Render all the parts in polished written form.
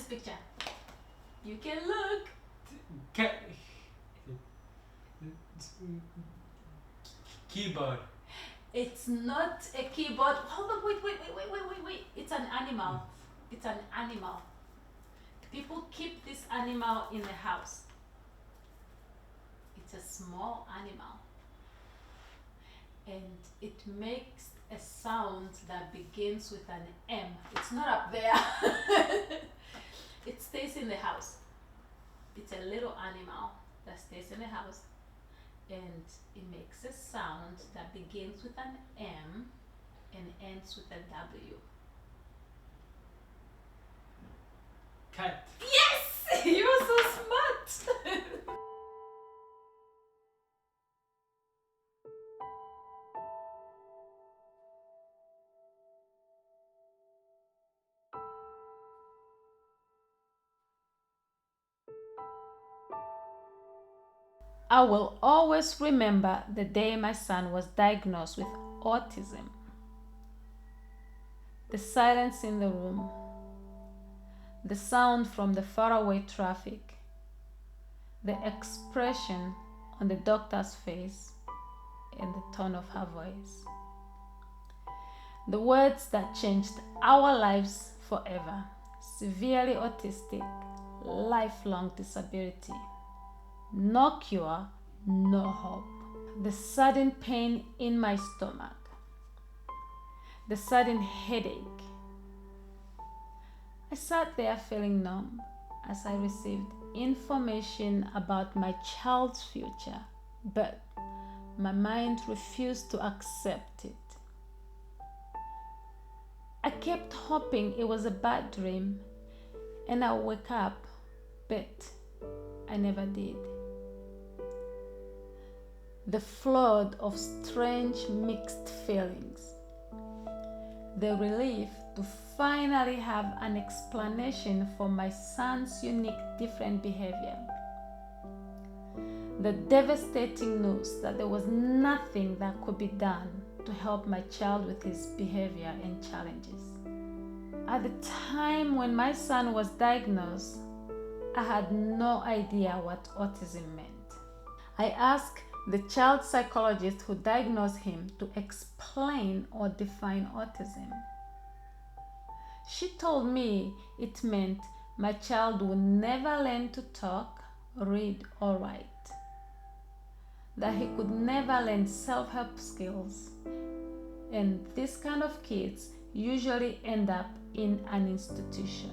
picture. You can look. Keyboard. It's not a keyboard. Hold on, wait. It's an animal. It's an animal. People keep this animal in the house. It's a small animal. And it makes a sound that begins with an M. It's not up there. It stays in the house. It's a little animal that stays in the house. And it makes a sound that begins with an M and ends with a W. Cat. Yes! You're so smart! I will always remember the day my son was diagnosed with autism. The silence in the room, the sound from the faraway traffic, the expression on the doctor's face, and the tone of her voice. The words that changed our lives forever: severely autistic, lifelong disability, no cure, no hope. The sudden pain in my stomach, the sudden headache. I sat there feeling numb as I received information about my child's future, but my mind refused to accept it. I kept hoping it was a bad dream and I'll wake up, but I never did. The flood of strange mixed feelings. The relief to finally have an explanation for my son's unique different behavior. The devastating news that there was nothing that could be done to help my child with his behavior and challenges. At the time when my son was diagnosed, I had no idea what autism meant. I asked the child psychologist who diagnosed him to explain or define autism. She told me it meant my child would never learn to talk, read, or write, that he could never learn self-help skills, and this kind of kids usually end up in an institution.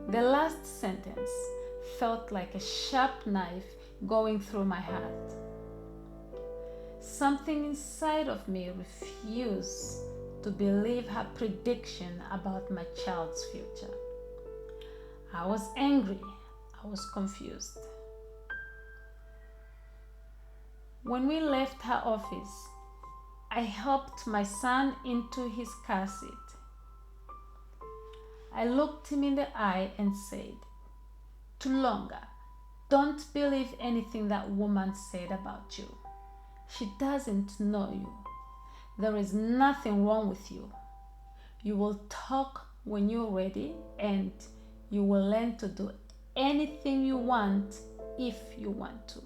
The last sentence felt like a sharp knife going through my heart. Something inside of me refused to believe her prediction about my child's future. I was angry. I was confused. When we left her office, I helped my son into his car seat. I looked him in the eye and said, "Tulonga, don't believe anything that woman said about you. She doesn't know you. There is nothing wrong with you. You will talk when you're ready, and you will learn to do anything you want if you want to."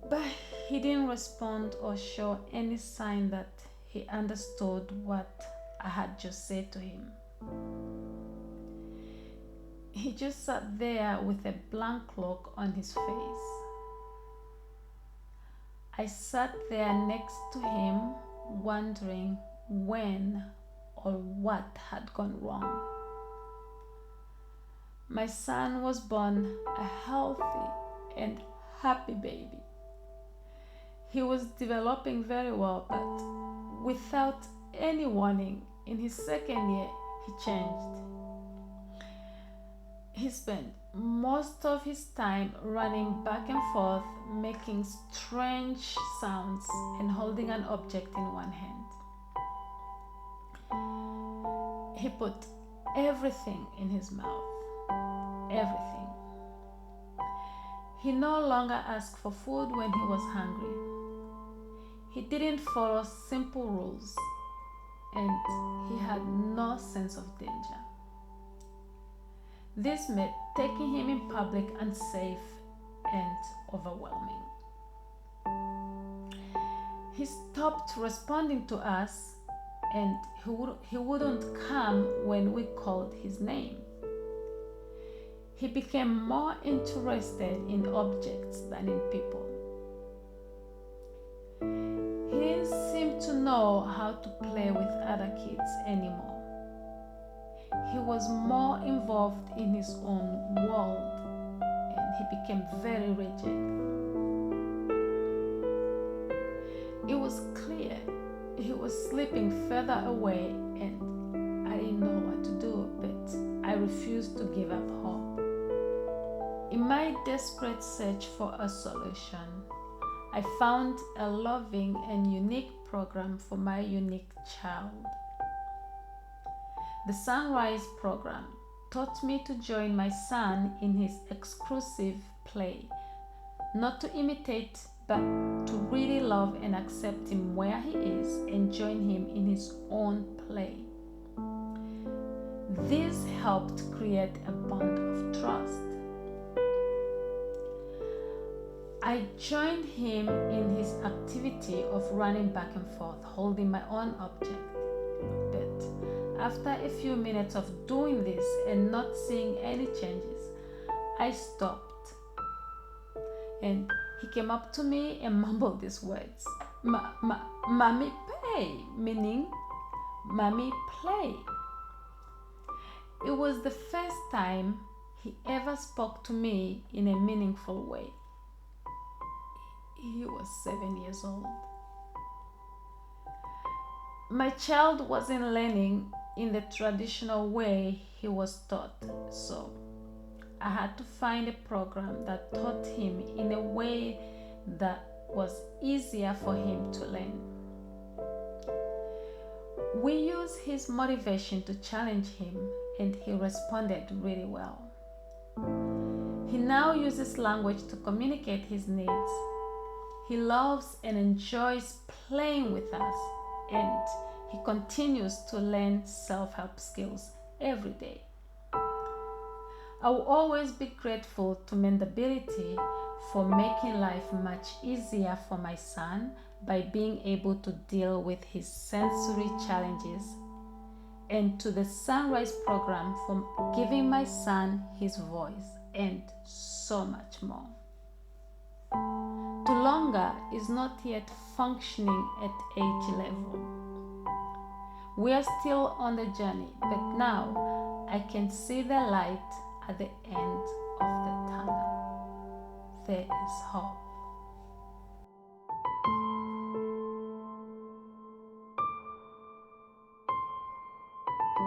But he didn't respond or show any sign that he understood what I had just said to him. He just sat there with a blank look on his face. I sat there next to him, wondering when or what had gone wrong. My son was born a healthy and happy baby. He was developing very well, but without any warning, in his second year, he changed. He spent most of his time running back and forth, making strange sounds and holding an object in one hand. He put everything in his mouth. Everything. He no longer asked for food when he was hungry. He didn't follow simple rules. and he had no sense of danger. This made taking him in public unsafe and overwhelming. He stopped responding to us, and he wouldn't come when we called his name. He became more interested in objects than in people. He didn't seem to know how to play with other kids anymore. He was more involved in his own world, and he became very rigid. It was clear he was slipping further away, and I didn't know what to do, but I refused to give up hope. In my desperate search for a solution, I found a loving and unique program for my unique child. The Sunrise program taught me to join my son in his exclusive play, not to imitate, but to really love and accept him where he is and join him in his own play. This helped create a bond of trust. I joined him in his activity of running back and forth, holding my own object. But after a few minutes of doing this and not seeing any changes, I stopped. And he came up to me and mumbled these words, "Mommy play," meaning "Mommy play." It was the first time he ever spoke to me in a meaningful way. He was 7 years old. My child wasn't learning in the traditional way he was taught, so I had to find a program that taught him in a way that was easier for him to learn. We used his motivation to challenge him, and he responded really well. He now uses language to communicate his needs. He loves and enjoys playing with us, and he continues to learn self-help skills every day. I will always be grateful to Mendability for making life much easier for my son by being able to deal with his sensory challenges, and to the Sunrise program for giving my son his voice, and so much more. Tulonga is not yet functioning at age level. We are still on the journey, but now I can see the light at the end of the tunnel. There is hope.